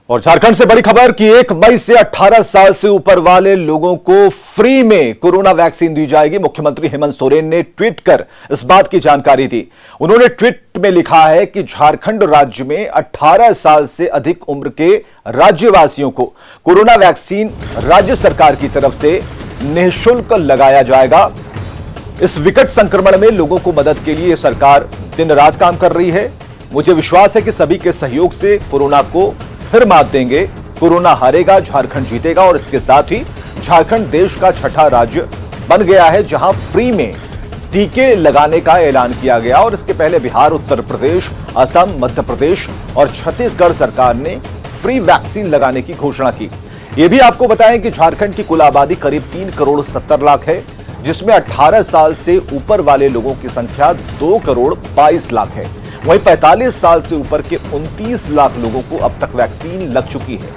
और झारखंड से बड़ी खबर कि 1 मई से 18 साल से ऊपर वाले लोगों को फ्री में कोरोना वैक्सीन दी जाएगी। मुख्यमंत्री हेमंत सोरेन ने ट्वीट कर इस बात की जानकारी दी। उन्होंने ट्वीट में लिखा है कि झारखंड राज्य में 18 साल से अधिक उम्र के राज्यवासियों को कोरोना वैक्सीन राज्य सरकार की तरफ से निःशुल्क लगाया जाएगा। इस विकट संक्रमण में लोगों को मदद के लिए सरकार दिन रात काम कर रही है। मुझे विश्वास है कि सभी के सहयोग से कोरोना को फिर मात देंगे। कोरोना हारेगा, झारखंड जीतेगा। और इसके साथ ही झारखंड देश का छठा राज्य बन गया है जहां फ्री में टीके लगाने का ऐलान किया गया। और इसके पहले बिहार, उत्तर प्रदेश, असम, मध्य प्रदेश और छत्तीसगढ़ सरकार ने फ्री वैक्सीन लगाने की घोषणा की। यह भी आपको बताएं कि झारखंड की कुल आबादी करीब 3 करोड़ 70 लाख है, जिसमें 18 साल से ऊपर वाले लोगों की संख्या 2 करोड़ 22 लाख है। वहीं 45 साल से ऊपर के 29 लाख लोगों को अब तक वैक्सीन लग चुकी है।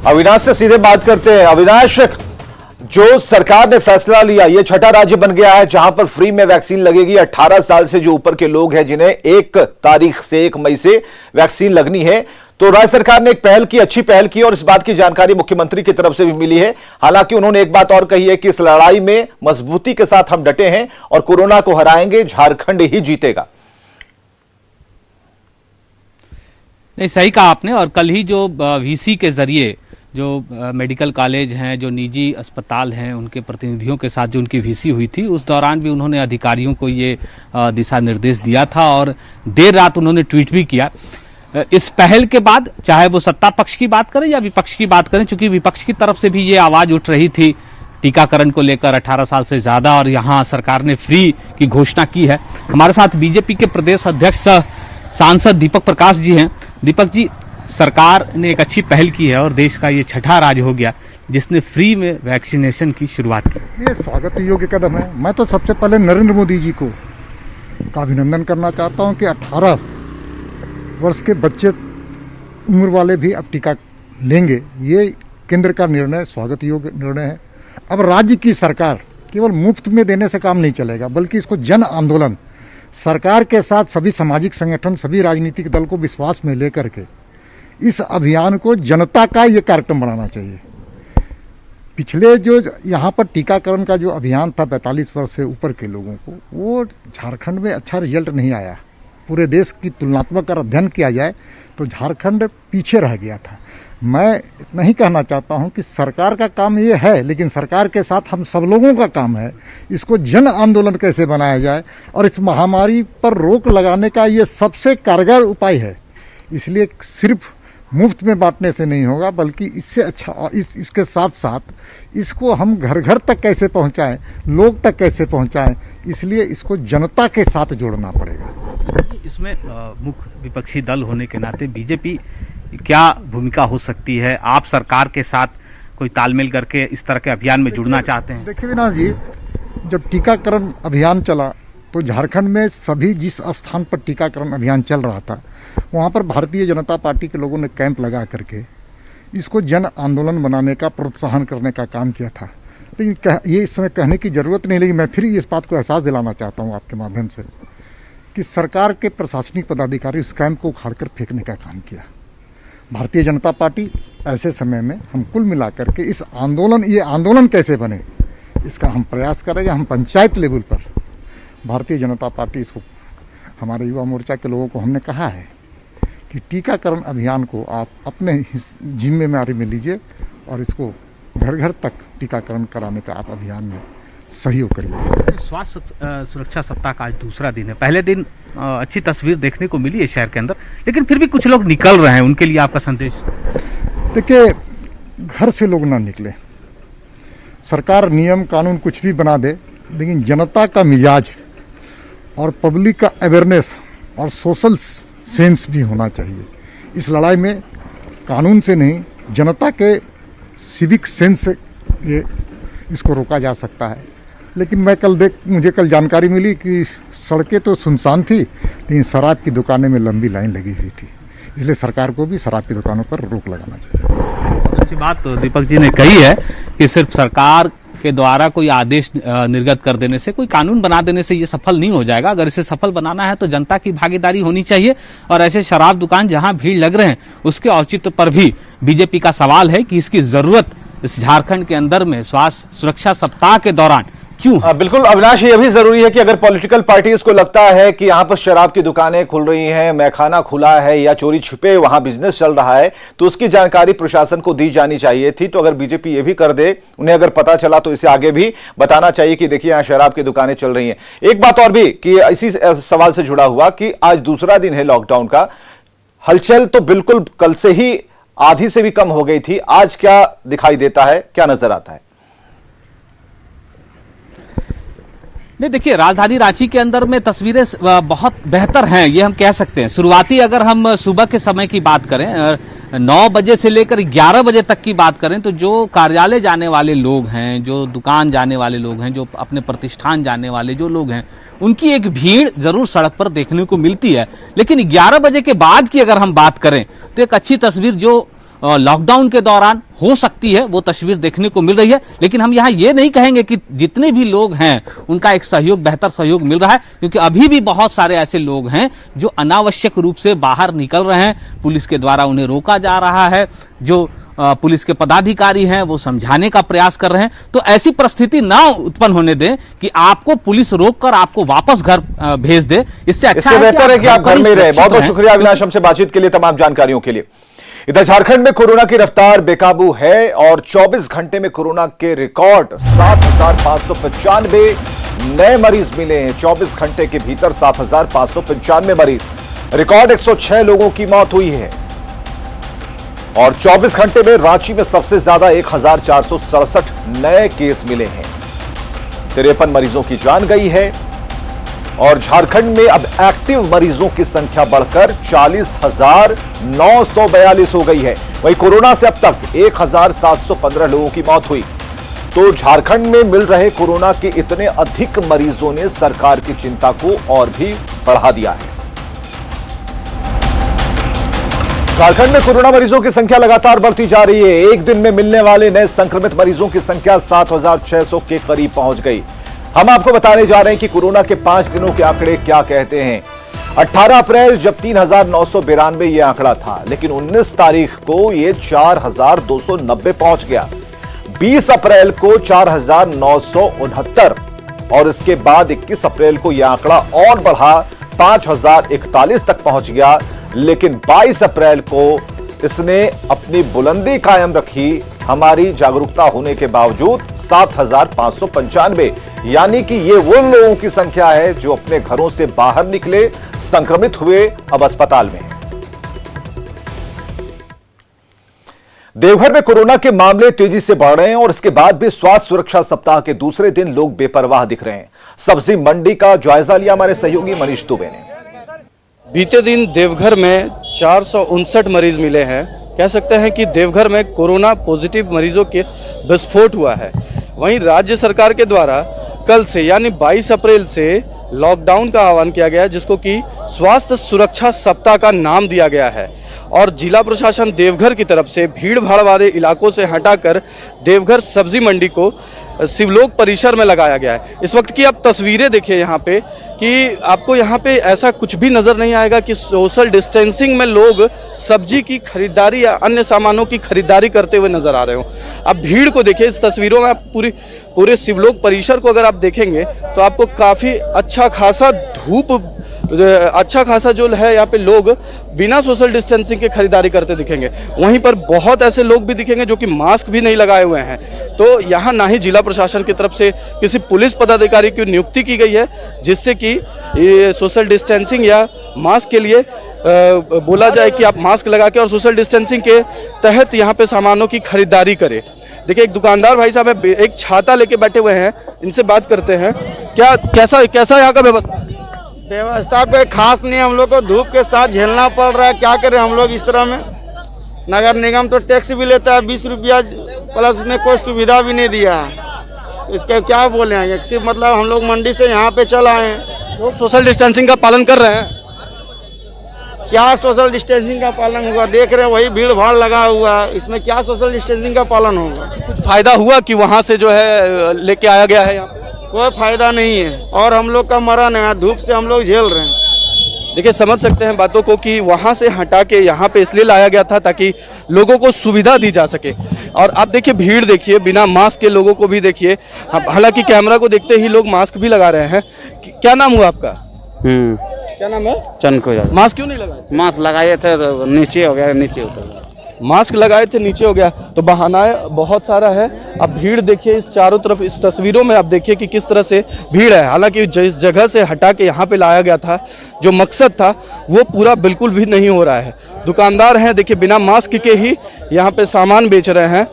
अविनाश से सीधे बात करते हैं। अविनाश, जो सरकार ने फैसला लिया, यह छठा राज्य बन गया है जहां पर फ्री में वैक्सीन लगेगी। 18 साल से जो ऊपर के लोग हैं जिन्हें 1 तारीख से 1 मई से वैक्सीन लगनी है, तो राज्य सरकार ने एक पहल की, अच्छी पहल की और इस बात की जानकारी मुख्यमंत्री की तरफ से भी मिली है। हालांकि उन्होंने एक बात और कही है कि इस लड़ाई में मजबूती के साथ हम डटे हैं और कोरोना को हराएंगे, झारखंड ही जीतेगा। नहीं, सही कहा आपने। और कल ही जो वीसी के जरिए जो मेडिकल कॉलेज हैं, जो निजी अस्पताल हैं, उनके प्रतिनिधियों के साथ जो उनकी वीसी हुई थी, उस दौरान भी उन्होंने अधिकारियों को ये दिशा निर्देश दिया था और देर रात उन्होंने ट्वीट भी किया। इस पहल के बाद चाहे वो सत्ता पक्ष की बात करें या विपक्ष की बात करें, चूंकि विपक्ष की तरफ से भी ये आवाज उठ रही थी टीकाकरण को लेकर 18 साल से ज्यादा, और यहाँ सरकार ने फ्री की घोषणा की है। हमारे साथ बीजेपी के प्रदेश अध्यक्ष सांसद दीपक प्रकाश जी हैं। दीपक जी, सरकार ने एक अच्छी पहल की है और देश का ये छठा राज्य हो गया जिसने फ्री में वैक्सीनेशन की शुरुआत की। ये स्वागत योग्य कदम है। मैं तो सबसे पहले नरेंद्र मोदी जी को का अभिनंदन करना चाहता हूं कि 18 वर्ष के बच्चे उम्र वाले भी अब टीका लेंगे। ये केंद्र का निर्णय स्वागत योग्य निर्णय है। अब राज्य की सरकार केवल मुफ्त में देने से काम नहीं चलेगा, बल्कि इसको जन आंदोलन, सरकार के साथ सभी सामाजिक संगठन, सभी राजनीतिक दल को विश्वास में लेकर के इस अभियान को जनता का ये कार्यक्रम बनाना चाहिए। पिछले जो यहाँ पर टीकाकरण का जो अभियान था 45 वर्ष से ऊपर के लोगों को, वो झारखंड में अच्छा रिजल्ट नहीं आया। पूरे देश की तुलनात्मक अध्ययन किया जाए तो झारखंड पीछे रह गया था। मैं इतना ही कहना चाहता हूँ कि सरकार का काम ये है, लेकिन सरकार के साथ हम सब लोगों का काम है इसको जन आंदोलन कैसे बनाया जाए, और इस महामारी पर रोक लगाने का ये सबसे कारगर उपाय है। इसलिए सिर्फ मुफ्त में बांटने से नहीं होगा, बल्कि इससे अच्छा और इसके साथ साथ इसको हम घर घर तक कैसे पहुंचाएं, लोग तक कैसे पहुंचाएं, इसलिए इसको जनता के साथ जोड़ना पड़ेगा। इसमें मुख्य विपक्षी दल होने के नाते बीजेपी क्या भूमिका हो सकती है? आप सरकार के साथ कोई तालमेल करके इस तरह के अभियान में जुड़ना चाहते हैं? देखिए विनाश जी, जब टीकाकरण अभियान चला तो झारखंड में सभी जिस स्थान पर टीकाकरण अभियान चल रहा था वहाँ पर भारतीय जनता पार्टी के लोगों ने कैंप लगा करके इसको जन आंदोलन बनाने का, प्रोत्साहन करने का काम किया था। लेकिन ये इस समय कहने की जरूरत नहीं, लेकिन मैं फिर इस बात को एहसास दिलाना चाहता हूँ आपके माध्यम से कि सरकार के प्रशासनिक पदाधिकारी उस कैंप को उखाड़ कर फेंकने का काम किया। भारतीय जनता पार्टी ऐसे समय में हम कुल मिलाकर के इस आंदोलन, ये आंदोलन कैसे बने, इसका हम प्रयास करेंगे। हम पंचायत लेवल पर भारतीय जनता पार्टी इसको, हमारे युवा मोर्चा के लोगों को हमने कहा है कि टीकाकरण अभियान को आप अपने जिम्मेदारी में लीजिए और इसको घर घर तक टीकाकरण कराने का आप अभियान में सहयोग करिए। स्वास्थ्य सुरक्षा सप्ताह का आज दूसरा दिन है। पहले दिन अच्छी तस्वीर देखने को मिली है शहर के अंदर, लेकिन फिर भी कुछ लोग निकल रहे हैं, उनके लिए आपका संदेश? देखिए, घर से लोग ना निकले। सरकार नियम कानून कुछ भी बना दे, लेकिन जनता का मिजाज और पब्लिक का अवेयरनेस और सोशल सेंस भी होना चाहिए। इस लड़ाई में कानून से नहीं, जनता के सिविक सेंस से ये इसको रोका जा सकता है। लेकिन मैं मुझे कल जानकारी मिली कि सड़कें तो सुनसान थी, लेकिन शराब की दुकानें में लंबी लाइन लगी हुई थी। इसलिए सरकार को भी शराब की दुकानों पर रोक लगाना चाहिए। अच्छी बात तो दीपक जी ने कही है कि सिर्फ सरकार के द्वारा कोई आदेश निर्गत कर देने से, कोई कानून बना देने से ये सफल नहीं हो जाएगा। अगर इसे सफल बनाना है तो जनता की भागीदारी होनी चाहिए। और ऐसे शराब दुकान जहां भीड़ लग रहे हैं उसके औचित्य पर भी बीजेपी का सवाल है कि इसकी जरूरत इस झारखंड के अंदर में स्वास्थ्य सुरक्षा सप्ताह के दौरान क्यों है? बिल्कुल अविनाश, ये भी जरूरी है कि अगर पॉलिटिकल पार्टीज को लगता है कि यहां पर शराब की दुकानें खुल रही हैं, मैखाना खुला है या चोरी छिपे वहां बिजनेस चल रहा है, तो उसकी जानकारी प्रशासन को दी जानी चाहिए थी। तो अगर बीजेपी ये भी कर दे, उन्हें अगर पता चला तो इसे आगे भी बताना चाहिए कि देखिए यहां शराब की दुकानें चल रही हैं। एक बात और भी कि इसी सवाल से जुड़ा हुआ कि आज दूसरा दिन है लॉकडाउन का, हलचल तो बिल्कुल कल से ही आधी से भी कम हो गई थी। आज क्या दिखाई देता है, क्या नजर आता है? नहीं, देखिए राजधानी रांची के अंदर में तस्वीरें बहुत बेहतर हैं, ये हम कह सकते हैं। शुरुआती अगर हम सुबह के समय की बात करें, 9 बजे से लेकर 11 बजे तक की बात करें, तो जो कार्यालय जाने वाले लोग हैं, जो दुकान जाने वाले लोग हैं, जो अपने प्रतिष्ठान जाने वाले जो लोग हैं, उनकी एक भीड़ जरूर सड़क पर देखने को मिलती है। लेकिन 11 बजे के बाद की अगर हम बात करें तो एक अच्छी तस्वीर जो लॉकडाउन के दौरान हो सकती है वो तस्वीर देखने को मिल रही है। लेकिन हम यहाँ ये नहीं कहेंगे कि जितने भी लोग हैं उनका एक सहयोग, बेहतर सहयोग मिल रहा है, क्योंकि अभी भी बहुत सारे ऐसे लोग हैं जो अनावश्यक रूप से बाहर निकल रहे हैं। पुलिस के द्वारा उन्हें रोका जा रहा है, जो पुलिस के पदाधिकारी हैं वो समझाने का प्रयास कर रहे हैं। तो ऐसी परिस्थिति ना उत्पन्न होने दें कि आपको पुलिस रोककर आपको वापस घर भेज दे। इससे अच्छा बेहतर है कि आप घर में रहे। बहुत बहुत शुक्रिया अविनाश हमसे बातचीत के लिए, तमाम जानकारियों के लिए। इधर झारखंड में कोरोना की रफ्तार बेकाबू है और 24 घंटे में कोरोना के रिकॉर्ड 7,595 नए मरीज मिले हैं। 24 घंटे के भीतर 7,595 मरीज, रिकॉर्ड 106 लोगों की मौत हुई है। और 24 घंटे में रांची में सबसे ज्यादा 1,467 नए केस मिले हैं। 53 मरीजों की जान गई है और झारखंड में अब एक्टिव मरीजों की संख्या बढ़कर 40,942 हो गई है। वहीं कोरोना से अब तक 1,715 लोगों की मौत हुई। तो झारखंड में मिल रहे कोरोना के इतने अधिक मरीजों ने सरकार की चिंता को और भी बढ़ा दिया है। झारखंड में कोरोना मरीजों की संख्या लगातार बढ़ती जा रही है। एक दिन में मिलने वाले नए संक्रमित मरीजों की संख्या 7,600 के करीब पहुंच गई। हम आपको बताने जा रहे हैं कि कोरोना के 5 दिनों के आंकड़े क्या कहते हैं। 18 अप्रैल जब 3,992 यह आंकड़ा था, लेकिन 19 तारीख को यह 4,290 पहुंच गया। 20 अप्रैल को 4,969 और इसके बाद 21 अप्रैल को यह आंकड़ा और बढ़ा 5,041 तक पहुंच गया। लेकिन 22 अप्रैल को इसने अपनी बुलंदी कायम रखी। हमारी जागरूकता होने के बावजूद 7,595, यानी कि ये वो लोगों की संख्या है जो अपने घरों से बाहर निकले, संक्रमित हुए, अब अस्पताल में हैं। देवघर में कोरोना के मामले तेजी से बढ़ रहे हैं और इसके बाद भी स्वास्थ्य सुरक्षा सप्ताह के दूसरे दिन लोग बेपरवाह दिख रहे हैं। सब्जी मंडी का जायजा लिया हमारे सहयोगी मनीष दुबे ने। बीते दिन देवघर में 459 मरीज मिले हैं। कह सकते हैं कि देवघर में कोरोना पॉजिटिव मरीजों के विस्फोट हुआ है। वहीं राज्य सरकार के द्वारा कल से यानी 22 अप्रैल से लॉकडाउन का आह्वान किया गया है, जिसको कि स्वास्थ्य सुरक्षा सप्ताह का नाम दिया गया है। और जिला प्रशासन देवघर की तरफ से भीड़ भाड़ वाले इलाकों से हटाकर देवघर सब्जी मंडी को शिवलोक परिसर में लगाया गया है। इस वक्त की आप तस्वीरें देखिए यहाँ पे कि आपको यहाँ पे ऐसा कुछ भी नज़र नहीं आएगा कि सोशल डिस्टेंसिंग में लोग सब्जी की खरीदारी या अन्य सामानों की खरीदारी करते हुए नज़र आ रहे हो। आप भीड़ को देखिए इस तस्वीरों में। आप पूरे शिवलोक परिसर को अगर आप देखेंगे तो आपको काफ़ी अच्छा खासा जो है यहाँ पे लोग बिना सोशल डिस्टेंसिंग के खरीदारी करते दिखेंगे। वहीं पर बहुत ऐसे लोग भी दिखेंगे जो कि मास्क भी नहीं लगाए हुए हैं। तो यहाँ ना ही जिला प्रशासन की तरफ से किसी पुलिस पदाधिकारी की नियुक्ति की गई है जिससे कि ये सोशल डिस्टेंसिंग या मास्क के लिए बोला जाए कि आप मास्क लगा के और सोशल डिस्टेंसिंग के तहत यहाँ पे सामानों की खरीदारी करें। देखिए एक दुकानदार भाई साहब है, एक छाता लेके बैठे हुए हैं, इनसे बात करते हैं। कैसा यहाँ का व्यवस्था पे खास नहीं, हम लोग को धूप के साथ झेलना पड़ रहा है। क्या करें हम लोग इस तरह में। नगर निगम तो टैक्स भी लेता है 20 रुपया, प्लस में कोई सुविधा भी नहीं दिया है। इसके क्या बोले हैं, सिर्फ मतलब हम लोग मंडी से यहाँ पे चल आए हैं, लोग सोशल डिस्टेंसिंग का पालन कर रहे हैं। क्या सोशल डिस्टेंसिंग का पालन होगा? देख रहे हैं वही भीड़ भाड़ लगा हुआ है, इसमें क्या सोशल डिस्टेंसिंग का पालन होगा? कुछ फायदा हुआ कि वहां से जो है लेके आया गया है यहाँ पे? कोई फायदा नहीं है और हम लोग का मरण है, धूप से हम लोग झेल रहे हैं। देखिए, समझ सकते हैं बातों को कि वहां से हटा के यहाँ पे इसलिए लाया गया था ताकि लोगों को सुविधा दी जा सके। और आप देखिए भीड़ देखिए, बिना मास्क के लोगों को भी देखिए। हालांकि कैमरा को देखते ही लोग मास्क भी लगा रहे हैं। क्या नाम हुआ आपका? क्या नाम है? चंद को जाए मास्क क्यों नहीं लगाए? मास्क लगाए थे तो नीचे हो गया, नीचे उतर गया। मास्क लगाए थे नीचे हो गया, तो बहाना बहुत सारा है। अब भीड़ देखिए इस चारों तरफ, इस तस्वीरों में आप देखिए कि किस तरह से भीड़ है। हालांकि जिस जगह से हटा के यहाँ पे लाया गया था, जो मकसद था वो पूरा बिल्कुल भी नहीं हो रहा है। दुकानदार हैं देखिए, बिना मास्क के ही यहाँ पे सामान बेच रहे हैं।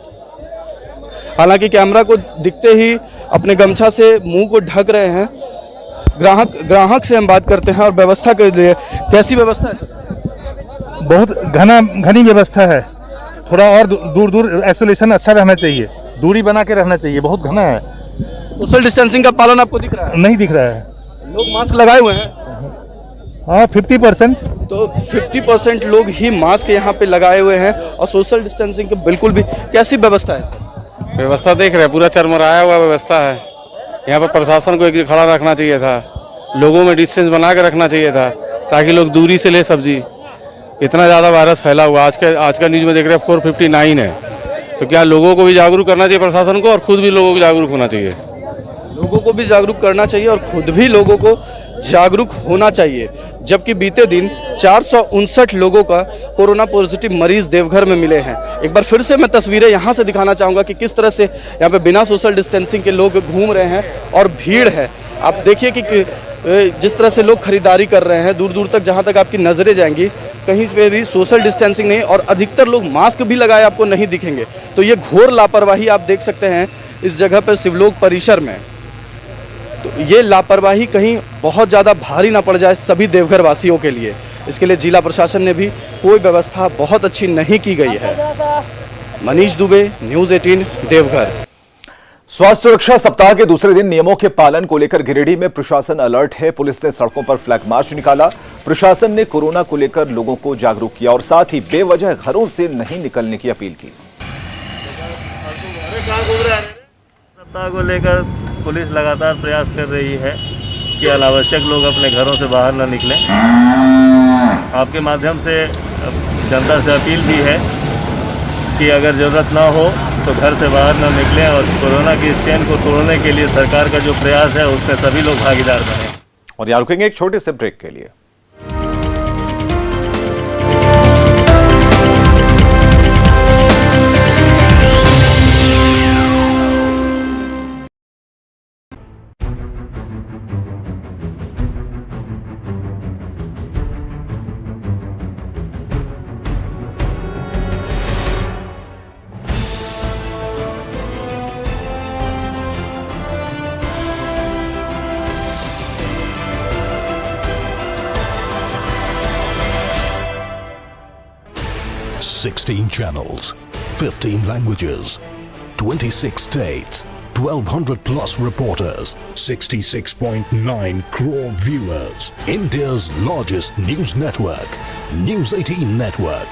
हालांकि कैमरा को दिखते ही अपने गमछा से मुंह को ढक रहे हैं। ग्राहक से हम बात करते हैं और व्यवस्था के लिए कैसी व्यवस्था है? बहुत घनी व्यवस्था है। थोड़ा और दूर दूर आइसोलेशन अच्छा रहना चाहिए, दूरी बना के रहना चाहिए। बहुत घना है। सोशल डिस्टेंसिंग का पालन आपको दिख रहा है? नहीं दिख रहा है। लोग मास्क लगाए हुए हैं। हाँ 50%। तो 50% लोग ही मास्क यहाँ पे लगाए हुए हैं और सोशल डिस्टेंसिंग की बिल्कुल भी कैसी व्यवस्था है सर? व्यवस्था देख रहे हैं, पूरा चरमराया हुआ व्यवस्था है। यहाँ पर प्रशासन को एक खड़ा रखना चाहिए था, लोगों में डिस्टेंस बना के रखना चाहिए था ताकि लोग दूरी से ले सब्जी। इतना ज़्यादा वायरस फैला हुआ, आज का न्यूज़ में देख रहे हैं 459 है। तो क्या लोगों को भी जागरूक करना चाहिए प्रशासन को, और खुद भी लोगों को जागरूक होना चाहिए। लोगों को भी जागरूक करना चाहिए और खुद भी लोगों को जागरूक होना चाहिए। जबकि बीते दिन 459 लोगों का कोरोना पॉजिटिव मरीज देवघर में मिले हैं। एक बार फिर से मैं तस्वीरें यहाँ से दिखाना चाहूँगा कि किस तरह से यहाँ पे बिना सोशल डिस्टेंसिंग के लोग घूम रहे हैं और भीड़ है। आप देखिए कि जिस तरह से लोग खरीदारी कर रहे हैं, दूर दूर तक जहाँ तक आपकी नज़रें जाएंगी कहीं पे भी सोशल डिस्टेंसिंग नहीं, और अधिकतर लोग मास्क भी लगाए आपको नहीं दिखेंगे। तो ये घोर लापरवाही आप देख सकते हैं इस जगह पर शिवलोक परिसर में। तो ये लापरवाही कहीं बहुत ज़्यादा भारी ना पड़ जाए सभी देवघर वासियों के लिए। इसके लिए जिला प्रशासन ने भी कोई व्यवस्था बहुत अच्छी नहीं की गई है। मनीष दुबे, न्यूज़ 18 देवघर। स्वास्थ्य सुरक्षा सप्ताह के दूसरे दिन नियमों के पालन को लेकर गिरिडीह में प्रशासन अलर्ट है। पुलिस ने सड़कों पर फ्लैग मार्च निकाला। प्रशासन ने कोरोना को लेकर लोगों को जागरूक किया और साथ ही बेवजह घरों से नहीं निकलने की अपील की। सप्ताह को लेकर पुलिस लगातार प्रयास कर रही है कि अनावश्यक लोग अपने घरों से बाहर न निकलें। आपके माध्यम से जनता से अपील भी है कि अगर ज़रूरत ना हो तो घर से बाहर न निकलें और कोरोना की इस चेन को तोड़ने के लिए सरकार का जो प्रयास है उसमें सभी लोग भागीदार बने। और यहाँ रुकेंगे एक छोटे से ब्रेक के लिए। Sixteen channels, 15 languages, 26 states, 1,200 plus reporters, 66.9 crore viewers. India's largest news network, News 18 Network.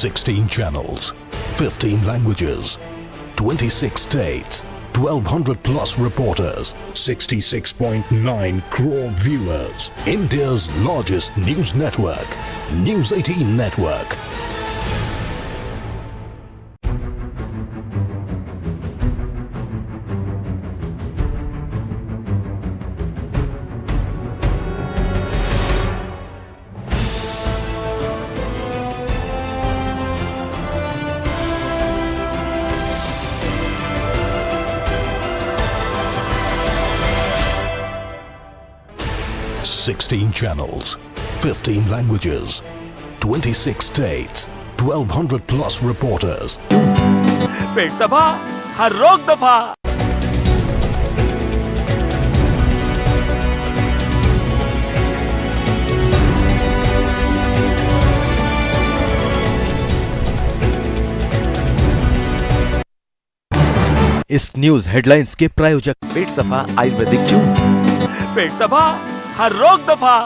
Sixteen channels, 15 languages, 26 states, 1,200 plus reporters, 66.9 crore viewers. India's largest news network, News 18 Network. Sixteen channels, 15 languages, 26 states, 1200 plus reporters. पेट सभा हर रोग दफा। इस news headlines के प्रायोजक पेट सफा आयुर्वेदिक जून। पेट सभा हर रोग दफा।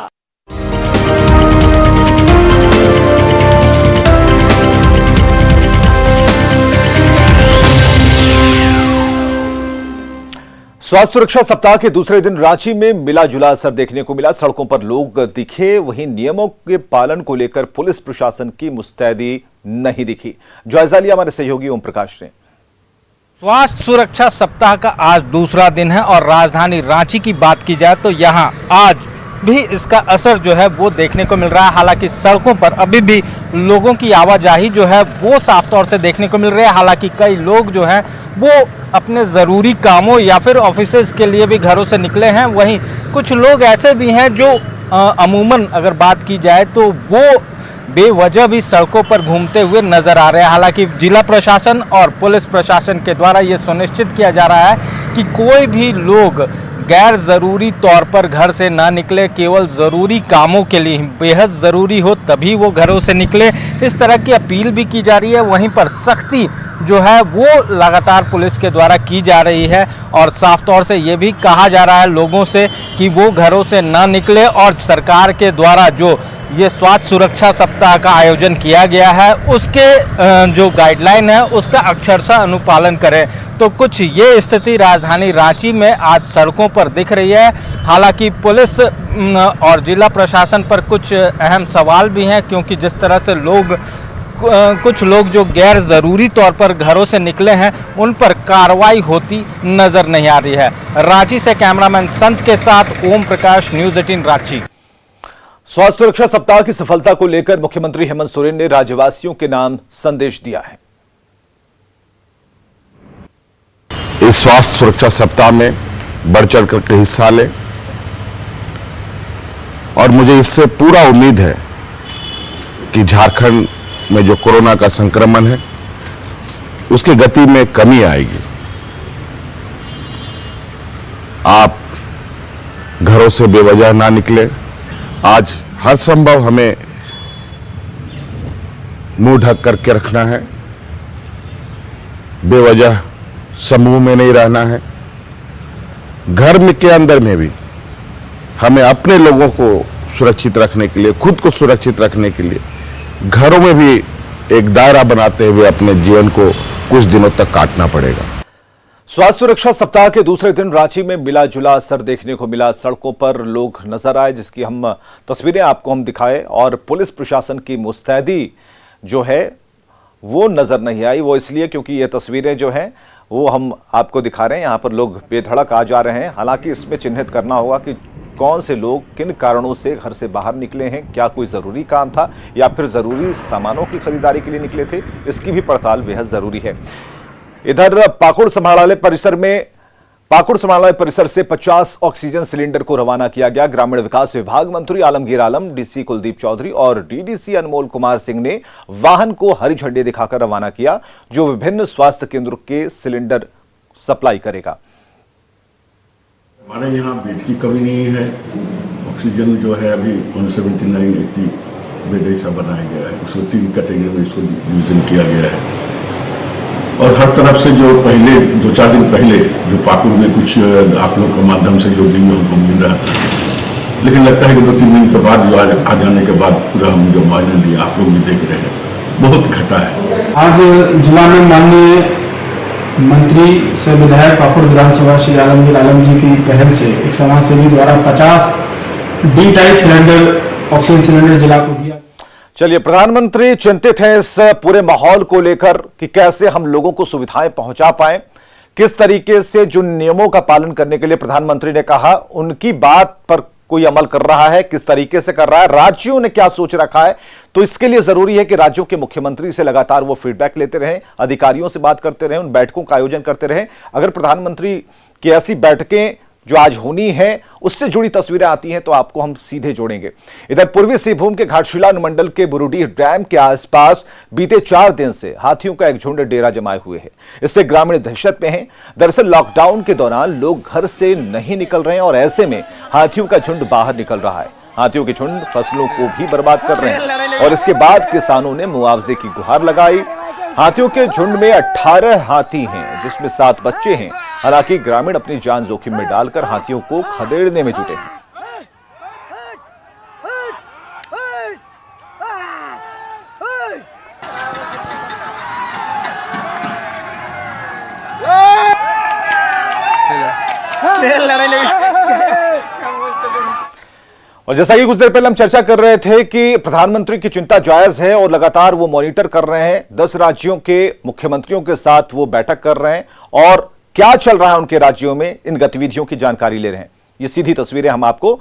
स्वास्थ्य सुरक्षा सप्ताह के दूसरे दिन रांची में मिला जुला असर देखने को मिला। सड़कों पर लोग दिखे, वहीं नियमों के पालन को लेकर पुलिस प्रशासन की मुस्तैदी नहीं दिखी। जायजा लिया हमारे सहयोगी ओम प्रकाश ने। स्वास्थ्य सुरक्षा सप्ताह का आज दूसरा दिन है और राजधानी रांची की बात की जाए तो यहाँ आज भी इसका असर जो है वो देखने को मिल रहा है। हालांकि सड़कों पर अभी भी लोगों की आवाजाही जो है वो साफ तौर से देखने को मिल रही है। हालांकि कई लोग जो हैं वो अपने ज़रूरी कामों या फिर ऑफिसेज के लिए भी घरों से निकले हैं। वहीं कुछ लोग ऐसे भी हैं जो अमूमन अगर बात की जाए तो वो बेवजह भी सड़कों पर घूमते हुए नजर आ रहे हैं। हालांकि जिला प्रशासन और पुलिस प्रशासन के द्वारा ये सुनिश्चित किया जा रहा है कि कोई भी लोग गैर ज़रूरी तौर पर घर से ना निकले, केवल ज़रूरी कामों के लिए, बेहद ज़रूरी हो तभी वो घरों से निकले। इस तरह की अपील भी की जा रही है। वहीं पर सख्ती जो है वो लगातार पुलिस के द्वारा की जा रही है और साफ तौर से ये भी कहा जा रहा है लोगों से कि वो घरों से ना निकले और सरकार के द्वारा जो ये स्वास्थ्य सुरक्षा सप्ताह का आयोजन किया गया है उसके जो गाइडलाइन है उसका अक्षरशः अनुपालन करें। तो कुछ ये स्थिति राजधानी रांची में आज सड़कों पर दिख रही है। हालांकि पुलिस और जिला प्रशासन पर कुछ अहम सवाल भी हैं, क्योंकि जिस तरह से कुछ लोग जो गैर ज़रूरी तौर पर घरों से निकले हैं उन पर कार्रवाई होती नजर नहीं आ रही है। रांची से कैमरामैन संत के साथ ओम प्रकाश, न्यूज़ 18 रांची। स्वास्थ्य सुरक्षा सप्ताह की सफलता को लेकर मुख्यमंत्री हेमंत सोरेन ने राज्यवासियों के नाम संदेश दिया है। इस स्वास्थ्य सुरक्षा सप्ताह में बढ़ चढ़ कर हिस्सा लें और मुझे इससे पूरा उम्मीद है कि झारखंड में जो कोरोना का संक्रमण है उसकी गति में कमी आएगी। आप घरों से बेवजह ना निकले। आज हर संभव हमें मुंह ढक करके रखना है, बेवजह समूह में नहीं रहना है। घर में के अंदर में भी हमें अपने लोगों को सुरक्षित रखने के लिए, खुद को सुरक्षित रखने के लिए घरों में भी एक दायरा बनाते हुए अपने जीवन को कुछ दिनों तक काटना पड़ेगा। स्वास्थ्य सुरक्षा सप्ताह के दूसरे दिन रांची में मिला जुला असर देखने को मिला। सड़कों पर लोग नजर आए, जिसकी हम तस्वीरें आपको हम दिखाए, और पुलिस प्रशासन की मुस्तैदी जो है वो नजर नहीं आई। वो इसलिए क्योंकि ये तस्वीरें जो हैं वो हम आपको दिखा रहे हैं। यहाँ पर लोग बेधड़क आ जा रहे हैं। हालांकि इसमें चिन्हित करना होगा कि कौन से लोग किन कारणों से घर से बाहर निकले हैं, क्या कोई ज़रूरी काम था या फिर ज़रूरी सामानों की खरीदारी के लिए निकले थे, इसकी भी पड़ताल बेहद ज़रूरी है। इधर पाकुड़ समाहरणालय परिसर से 50 ऑक्सीजन सिलेंडर को रवाना किया गया। ग्रामीण विकास विभाग मंत्री आलमगीर आलम, डीसी कुलदीप चौधरी और डीडीसी अनमोल कुमार सिंह ने वाहन को हरी झंडी दिखाकर रवाना किया, जो विभिन्न स्वास्थ्य केंद्रों के सिलेंडर सप्लाई करेगा। हमारे यहाँ बेड की कमी नहीं है। ऑक्सीजन जो है अभी 179 बेड ऐसा बनाया गया है, उसको 3 कैटेगरी में इसको डिवीजन किया गया है। और हर तरफ से जो पहले 2-4 दिन पहले जो पाकुड़ में कुछ आप लोग के माध्यम से जो भी हमको मिल रहा था, लेकिन लगता है कि 2-3 दिन के बाद जो आ जाने के बाद पूरा हम जो मायने लिया आप लोग भी देख रहे हैं, बहुत घटा है। आज जिला में माननीय मंत्री से विधायक पाकुड़ विधानसभा श्री आलमगीर आलम जी की पहल से एक समाजसेवी द्वारा 50 D type cylinder, oxygen cylinder जिला को दिया। चलिए, प्रधानमंत्री चिंतित हैं इस पूरे माहौल को लेकर कि कैसे हम लोगों को सुविधाएं पहुंचा पाएं। किस तरीके से जो नियमों का पालन करने के लिए प्रधानमंत्री ने कहा उनकी बात पर कोई अमल कर रहा है, किस तरीके से कर रहा है, राज्यों ने क्या सोच रखा है। तो इसके लिए जरूरी है कि राज्यों के मुख्यमंत्री से लगातार वो फीडबैक लेते रहें, अधिकारियों से बात करते रहें, उन बैठकों का आयोजन करते रहें। अगर प्रधानमंत्री की ऐसी बैठकें जो आज होनी है उससे जुड़ी तस्वीरें आती हैं तो आपको हम सीधे जोड़ेंगे। इधर पूर्वी सिंहभूम के घाटशिला अनुमंडल के बुरुडीह डैम के आसपास बीते 4 दिन से हाथियों का एक झुंड डेरा जमाए हुए है। इससे ग्रामीण दहशत में हैं। दरअसल लॉकडाउन के दौरान लोग घर से नहीं निकल रहे हैं और ऐसे में हाथियों का झुंड बाहर निकल रहा है। हाथियों के झुंड फसलों को भी बर्बाद कर रहे हैं और इसके बाद किसानों ने मुआवजे की गुहार लगाई। हाथियों के झुंड में 18 हाथी हैं, जिसमें 7 बच्चे हैं। हालांकि ग्रामीण अपनी जान जोखिम में डालकर हाथियों को खदेड़ने में जुटे हैं। और जैसा कि कुछ देर पहले हम चर्चा कर रहे थे कि प्रधानमंत्री की चिंता जायज है और लगातार वो मॉनिटर कर रहे हैं। 10 राज्यों के मुख्यमंत्रियों के साथ वो बैठक कर रहे हैं और क्या चल रहा है उनके राज्यों में, इन गतिविधियों की जानकारी ले रहे हैं। ये सीधी तस्वीरें हम आपको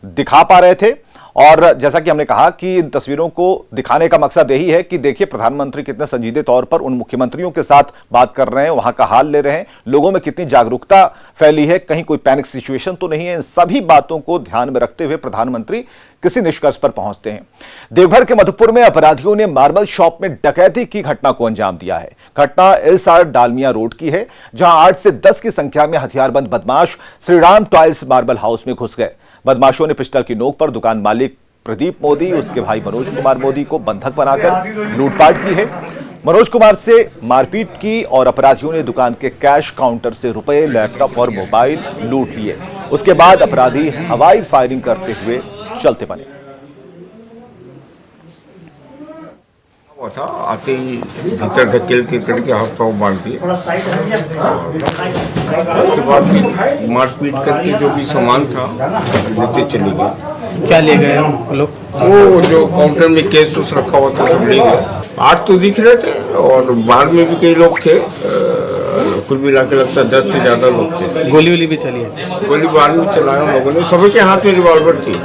दिखा पा रहे थे और जैसा कि हमने कहा कि इन तस्वीरों को दिखाने का मकसद यही है कि देखिए प्रधानमंत्री कितने संजीदे तौर पर उन मुख्यमंत्रियों के साथ बात कर रहे हैं, वहां का हाल ले रहे हैं, लोगों में कितनी जागरूकता फैली है, कहीं कोई पैनिक सिचुएशन तो नहीं है। इन सभी बातों को ध्यान में रखते हुए प्रधानमंत्री किसी निष्कर्ष पर पहुंचते हैं। देवघर के मधुपुर में अपराधियों ने मार्बल शॉप में डकैती की घटना को अंजाम दिया है। घटना एलसार डालमिया रोड की है, जहां 8 से 10 की संख्या में हथियारबंद बदमाश श्रीराम टॉयल्स मार्बल हाउस में घुस गए। बदमाशों ने पिस्टल की नोक पर दुकान मालिक प्रदीप मोदी, उसके भाई मनोज कुमार मोदी को बंधक बनाकर लूटपाट की है। मनोज कुमार से मारपीट की और अपराधियों ने दुकान के कैश काउंटर से रुपए, लैपटॉप और मोबाइल लूट लिए। उसके बाद अपराधी हवाई फायरिंग करते हुए चलते बने। वो था आते ही भीतर ढकेल के करके हाथ पाँव बांध दिए। उसके बाद मारपीट करके जो भी सामान था लेते चले गए। क्या ले गए लोग? वो जो काउंटर में केस उस रखा हुआ था सब ले गए। 8 तो दिख रहे थे और बाहर में भी कई लोग थे। कुल मिला के लगता है 10 से ज्यादा लोग थे। गोली वोली भी चली है? गोली बाहर में चलाया लोगों ने, सभी के हाथ में रिवॉल्वर थी।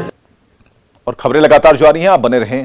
और खबरें लगातार जारी हैं, आप बने रहें